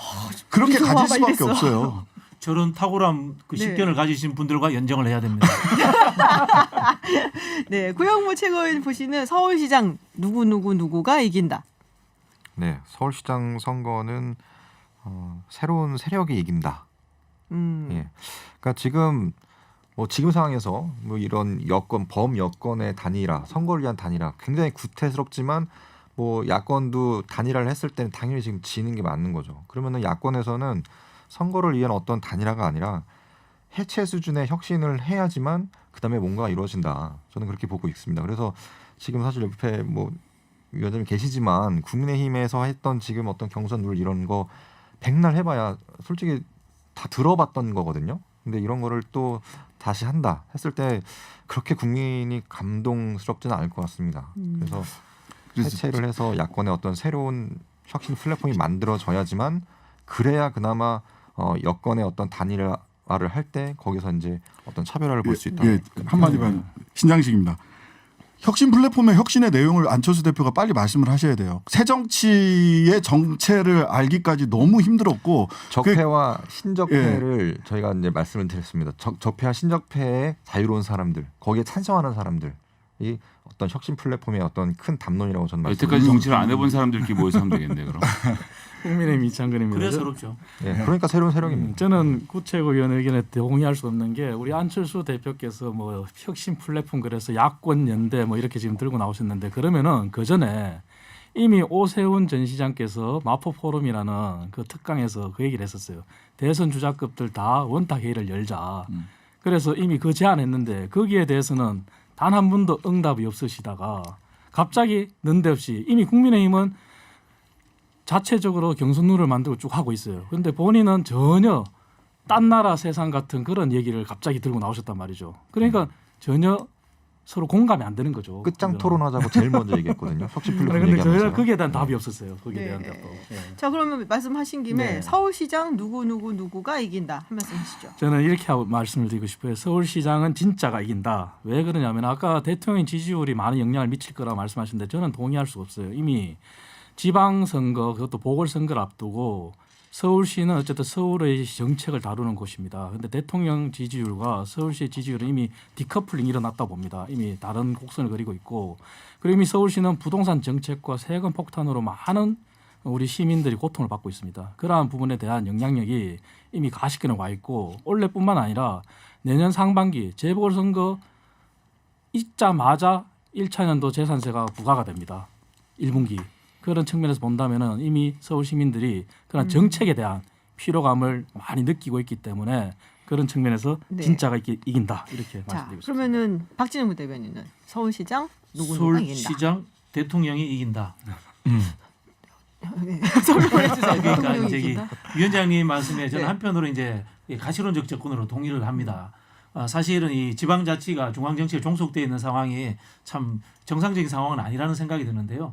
[SPEAKER 4] 그렇게
[SPEAKER 1] 무서워,
[SPEAKER 4] 가질 수밖에
[SPEAKER 1] 이랬어.
[SPEAKER 4] 없어요.
[SPEAKER 2] 저런 탁월한 그
[SPEAKER 1] 네.
[SPEAKER 2] 식견을 가지신 분들과 연정을 해야 됩니다.
[SPEAKER 1] 네, 구영모 최고위원 보시는 서울시장 누구가 이긴다.
[SPEAKER 3] 네, 서울시장 선거는 새로운 세력이 이긴다. 예, 그러니까 지금 지금 상황에서 뭐 이런 여권 범여권의 단일화, 선거를 위한 단일화 굉장히 구태스럽지만 뭐 야권도 단일화를 했을 때는 당연히 지금 지는 게 맞는 거죠. 그러면은 야권에서는 선거를 위한 어떤 단일화가 아니라 해체 수준의 혁신을 해야지만 그다음에 뭔가 이루어진다. 저는 그렇게 보고 있습니다. 그래서 지금 사실 옆에 뭐 위원장님 계시지만 국민의힘에서 했던 지금 어떤 경선 룰 이런 거 백날 해봐야 솔직히 다 들어봤던 거거든요. 근데 이런 거를 또 다시 한다 했을 때 그렇게 국민이 감동스럽지는 않을 것 같습니다. 그래서 해체를 해서 야권의 어떤 새로운 혁신 플랫폼이 만들어져야지만 그래야 그나마 여권의 어떤 단일화 말을 할 때 거기서 이제 어떤 차별화를 볼 수 있다.
[SPEAKER 4] 예, 한마디만 신장식입니다. 혁신 플랫폼의 혁신의 내용을 안철수 대표가 빨리 말씀을 하셔야 돼요. 새정치의 정체를 알기까지 너무 힘들었고
[SPEAKER 3] 적폐와 신적폐를 저희가 이제 말씀을 드렸습니다. 적폐와 신적폐의 자유로운 사람들, 거기에 찬성하는 사람들이 어떤 혁신 플랫폼의 어떤 큰 담론이라고 저는
[SPEAKER 6] 여태까지
[SPEAKER 3] 말씀드립니다.
[SPEAKER 6] 정치를 안 해본 사람들끼리 모여서 하면 되겠네 그럼.
[SPEAKER 5] 국민의힘 이창근입니다.
[SPEAKER 2] 그래서 어렵죠.
[SPEAKER 3] 예, 그러니까 새로운 세력입니다.
[SPEAKER 5] 저는 구체의원 의견에 동의할 수 없는 게 우리 안철수 대표께서 뭐 혁신 플랫폼 그래서 야권 연대 뭐 이렇게 지금 들고 나오셨는데 그러면은 그 전에 이미 오세훈 전 시장께서 마포 포럼이라는 그 특강에서 그 얘기를 했었어요. 대선 주자급들 다 원탁 회의를 열자. 그래서 이미 그 제안했는데 거기에 대해서는 단 한 번도 응답이 없으시다가 갑자기 는데없이 이미 국민의힘은 자체적으로 경선룰을 만들고 쭉 하고 있어요. 그런데 본인은 전혀 딴 나라 세상 같은 그런 얘기를 갑자기 들고 나오셨단 말이죠. 그러니까 전혀 서로 공감이 안 되는 거죠.
[SPEAKER 3] 끝장 토론하자고 제일 먼저 얘기했거든요. 혁신 플랫폼
[SPEAKER 5] 그런데
[SPEAKER 3] 얘기하면서.
[SPEAKER 5] 저희가 거기에 대한 답이 없었어요. 거기에
[SPEAKER 1] 네.
[SPEAKER 5] 대한 답도. 예.
[SPEAKER 1] 자, 그러면 말씀하신 김에
[SPEAKER 5] 네.
[SPEAKER 1] 서울시장 누구가 이긴다 한 말씀 하시죠.
[SPEAKER 5] 저는 이렇게 하고 말씀을 드리고 싶어요. 서울시장은 진짜가 이긴다. 왜 그러냐면 아까 대통령 지지율이 많은 영향을 미칠 거라고 말씀하셨는데 저는 동의할 수가 없어요. 이미 지방선거 그것도 보궐선거를 앞두고 서울시는 어쨌든 서울의 정책을 다루는 곳입니다. 그런데 대통령 지지율과 서울시의 지지율은 이미 디커플링이 일어났다 봅니다. 이미 다른 곡선을 그리고 있고 그리고 이미 서울시는 부동산 정책과 세금 폭탄으로 많은 우리 시민들이 고통을 받고 있습니다. 그러한 부분에 대한 영향력이 이미 가시권에 와 있고 올해뿐만 아니라 내년 상반기 재보궐선거 있자마자 1차 년도 재산세가 부과가 됩니다. 1분기. 그런 측면에서 본다면은 이미 서울 시민들이 그런 정책에 대한 피로감을 많이 느끼고 있기 때문에 그런 측면에서
[SPEAKER 1] 네.
[SPEAKER 5] 진짜가 이긴다 이렇게
[SPEAKER 1] 자,
[SPEAKER 5] 말씀드리고 싶습니다.
[SPEAKER 1] 그러면은 박진영 부대변인은 서울시장 누구가 이긴다.
[SPEAKER 2] 서울시장 대통령이 이긴다.
[SPEAKER 1] 설명해 주세요.
[SPEAKER 2] 그러니까
[SPEAKER 1] 대통령이
[SPEAKER 2] 이제
[SPEAKER 1] 이긴다.
[SPEAKER 2] 위원장님 말씀에 저는
[SPEAKER 1] 네.
[SPEAKER 2] 한편으로 이제 가시론적 접근으로 동의를 합니다. 사실은 이 지방자치가 중앙정치에 종속되어 있는 상황이 참 정상적인 상황은 아니라는 생각이 드는데요.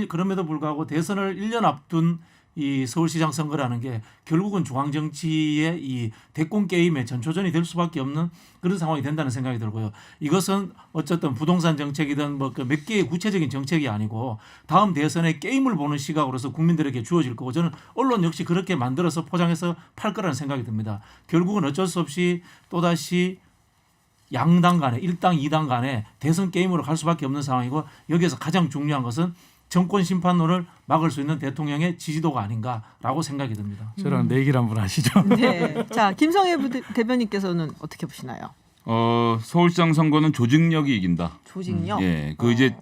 [SPEAKER 2] 그럼에도 불구하고 대선을 1년 앞둔 이 서울시장 선거라는 게 결국은 중앙정치의 이 대권 게임의 전초전이 될 수밖에 없는 그런 상황이 된다는 생각이 들고요. 이것은 어쨌든 부동산 정책이든 뭐 그 몇 개의 구체적인 정책이 아니고 다음 대선의 게임을 보는 시각으로서 국민들에게 주어질 거고 저는 언론 역시 그렇게 만들어서 포장해서 팔 거라는 생각이 듭니다. 결국은 어쩔 수 없이 또다시 양당 간에 1당 2당 간에 대선 게임으로 갈 수밖에 없는 상황이고 여기에서 가장 중요한 것은 정권 심판론을 막을 수 있는 대통령의 지지도가 아닌가라고 생각이 듭니다.
[SPEAKER 5] 저랑 내 얘기를 한번 하시죠.
[SPEAKER 1] 네. 자, 김성애 대변인께서는 어떻게 보시나요?
[SPEAKER 6] 서울시장 선거는 조직력이 이긴다.
[SPEAKER 1] 조직력.
[SPEAKER 6] 예, 이제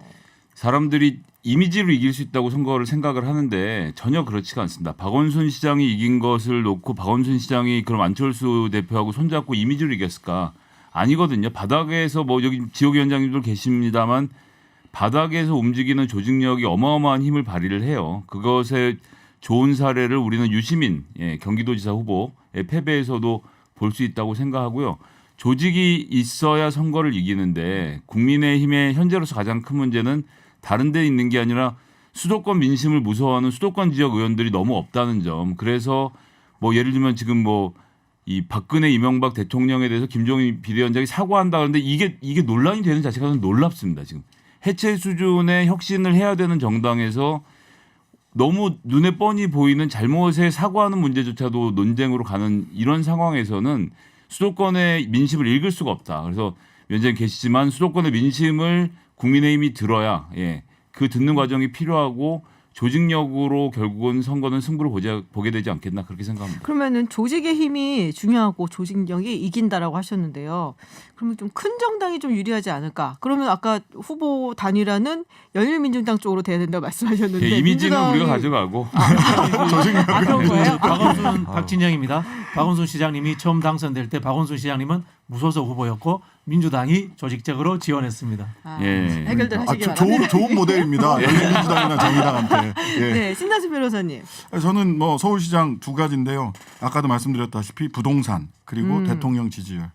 [SPEAKER 6] 사람들이 이미지로 이길 수 있다고 생각을 하는데 전혀 그렇지가 않습니다. 박원순 시장이 이긴 것을 놓고 박원순 시장이 그럼 안철수 대표하고 손잡고 이미지로 이겼을까? 아니거든요. 바닥에서 뭐 여기 지역위원장님들 계십니다만 바닥에서 움직이는 조직력이 어마어마한 힘을 발휘를 해요. 그것의 좋은 사례를 우리는 유시민 경기도지사 후보의 패배에서도 볼 수 있다고 생각하고요. 조직이 있어야 선거를 이기는데 국민의힘의 현재로서 가장 큰 문제는 다른 데 있는 게 아니라 수도권 민심을 무서워하는 수도권 지역 의원들이 너무 없다는 점. 그래서 뭐 예를 들면 지금 뭐 이 박근혜 이명박 대통령에 대해서 김종인 비대위원장이 사과한다 그러는데 이게 논란이 되는 자체가 저는 놀랍습니다. 지금 해체 수준의 혁신을 해야 되는 정당에서 너무 눈에 뻔히 보이는 잘못에 사과하는 문제조차도 논쟁으로 가는 이런 상황에서는 수도권의 민심을 읽을 수가 없다. 그래서 위원장님 계시지만 수도권의 민심을 국민의힘이 들어야 그 듣는 과정이 필요하고 조직력으로 결국은 선거는 승부를 보게 되지 않겠나 그렇게 생각합니다.
[SPEAKER 1] 그러면은 조직의 힘이 중요하고 조직력이 이긴다라고 하셨는데요. 그러면 좀 큰 정당이 좀 유리하지 않을까? 그러면 아까 후보 단일화는 열린민주당 쪽으로 돼야 된다고 말씀하셨는데
[SPEAKER 6] 이미지는
[SPEAKER 1] 민주당이-
[SPEAKER 6] 우리가 가져가고
[SPEAKER 1] 그런 거예요?
[SPEAKER 2] 박원순 박진영입니다. 박원순 시장님이 처음 당선될 때 박원순 시장님은 무소속 후보였고 민주당이 조직적으로 지원했습니다.
[SPEAKER 1] 아,
[SPEAKER 6] 예.
[SPEAKER 1] 해결들 하시기 바랍니다.
[SPEAKER 4] 좋은 모델입니다. 열린민주당이나 정의당한테. 예.
[SPEAKER 1] 네, 신나수 변호사님.
[SPEAKER 4] 저는 뭐 서울시장 두 가지인데요. 아까도 말씀드렸다시피 부동산 그리고 대통령 지지율.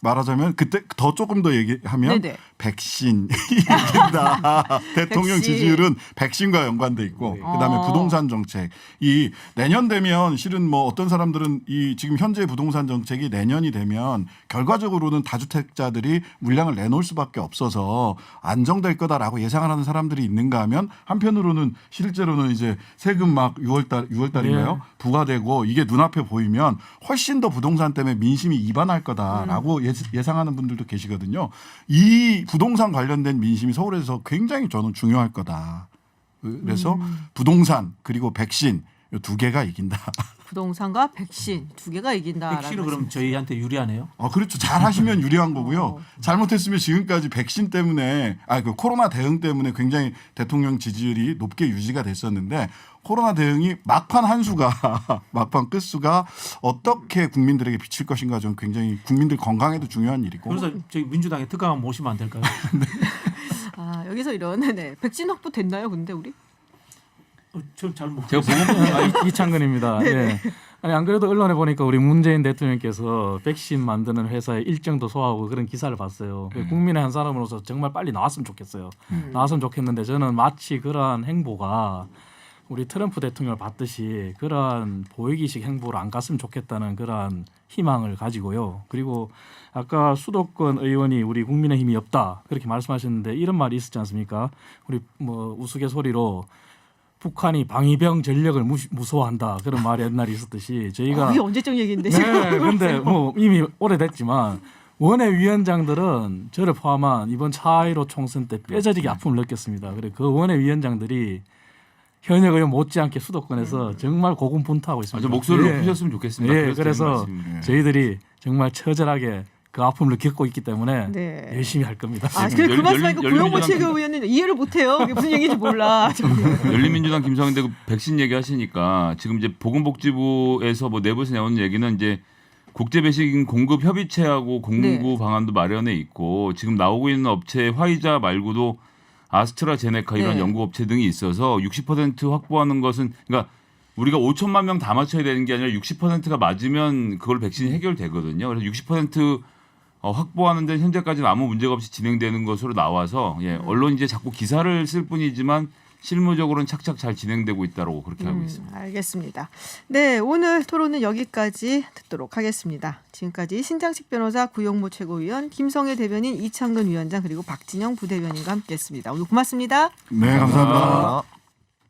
[SPEAKER 4] 말하자면 그때 더 조금 더 얘기하면
[SPEAKER 1] 네네.
[SPEAKER 4] 백신 이긴다. 대통령
[SPEAKER 1] 백신.
[SPEAKER 4] 지지율은 백신과 연관돼 있고 그다음에 부동산 정책. 이 내년 되면 실은 뭐 어떤 사람들은 이 지금 현재 부동산 정책이 내년이 되면 결과적으로는 다주택자들이 물량을 내놓을 수밖에 없어서 안정될 거다라고 예상을 하는 사람들이 있는가 하면 한편으로는 실제로는 이제 세금 막 6월달인가요?
[SPEAKER 5] 네.
[SPEAKER 4] 부과되고 이게 눈앞에 보이면 훨씬 더 부동산 때문에 민심이 이반할 거다라고 예상하는 분들도 계시거든요. 이 부동산 관련된 민심이 서울에서 굉장히 저는 중요할 거다. 그래서 부동산 그리고 백신 이 두 개가 이긴다.
[SPEAKER 1] 부동산과 백신 두 개가 이긴다.
[SPEAKER 2] 백신은 그럼 저희한테 유리하네요.
[SPEAKER 4] 그렇죠. 잘 하시면 유리한 거고요. 잘못했으면 지금까지 백신 때문에 그 코로나 대응 때문에 굉장히 대통령 지지율이 높게 유지가 됐었는데 코로나 대응이 막판 한 수가 막판 끝수가 어떻게 국민들에게 비칠 것인가 좀 굉장히 국민들 건강에도 중요한 일이고.
[SPEAKER 2] 그래서 저희 민주당에 특강 한번 모시면 안 될까요?
[SPEAKER 1] 여기서 이런 네. 백신 확보 됐나요? 근데 우리?
[SPEAKER 2] 저잘 모르겠어요.
[SPEAKER 6] 제가 보건
[SPEAKER 5] 이창근입니다. 예. 아니 안 그래도 언론에 보니까 우리 문재인 대통령께서 백신 만드는 회사에 일정도 소화하고 그런 기사를 봤어요. 국민의 한 사람으로서 정말 빨리 나왔으면 좋겠어요. 나왔으면 좋겠는데 저는 마치 그러한 행보가 우리 트럼프 대통령을 봤듯이 그러한 보이기식 행보를 안 갔으면 좋겠다는 그러한 희망을 가지고요. 그리고 아까 수도권 의원이 우리 국민의힘이 없다 그렇게 말씀하셨는데 이런 말이 있었지 않습니까? 우리 뭐 우스갯소리로 북한이 방위병 전력을 무서워한다 그런 말이 옛날에 있었듯이 저희가
[SPEAKER 1] 이게 언제적 얘기인데
[SPEAKER 5] 네,
[SPEAKER 1] 지금.
[SPEAKER 5] 근데 뭐 이미 오래됐지만 원외위원장들은 저를 포함한 이번 4.15 총선 때 뼈저리게 아픔을 느꼈습니다. 그래 그 원외위원장들이 현역 의원 못지않게 수도권에서 정말 고군분투하고 있습니다.
[SPEAKER 6] 아주 목소리를
[SPEAKER 5] 예.
[SPEAKER 6] 높이셨으면 좋겠습니다.
[SPEAKER 5] 예, 그래서
[SPEAKER 6] 말씀입니다.
[SPEAKER 5] 저희들이 정말 처절하게 그 아픔을 겪고 있기 때문에
[SPEAKER 1] 네.
[SPEAKER 5] 열심히 할 겁니다.
[SPEAKER 1] 그래 그 말씀하니까 구용모
[SPEAKER 6] 열린민주당
[SPEAKER 1] 최고위원은 이해를 못해요. 이게 무슨 얘기인지 몰라.
[SPEAKER 6] 열린민주당 김성인데 그 백신 얘기하시니까 지금 이제 보건복지부에서 뭐 내부에서 나오는 얘기는 이제 국제 백신 공급 협의체하고 공급
[SPEAKER 1] 네.
[SPEAKER 6] 방안도 마련해 있고 지금 나오고 있는 업체 화이자 말고도 아스트라제네카 이런
[SPEAKER 1] 네.
[SPEAKER 6] 연구업체 등이 있어서 60% 확보하는 것은 그러니까 우리가 5천만 명 다 맞춰야 되는 게 아니라 60%가 맞으면 그걸 백신이 해결되거든요. 그래서 60% 확보하는 데는 현재까지는 아무 문제가 없이 진행되는 것으로 나와서 언론이 이제 자꾸 기사를 쓸 뿐이지만 실무적으로는 착착 잘 진행되고 있다고 그렇게 알고 있습니다.
[SPEAKER 1] 알겠습니다. 네, 오늘 토론은 여기까지 듣도록 하겠습니다. 지금까지 신장식 변호사, 구용모 최고위원, 김성애 대변인, 이창근 위원장 그리고 박진영 부대변인과 함께했습니다. 오늘 고맙습니다.
[SPEAKER 4] 네, 감사합니다.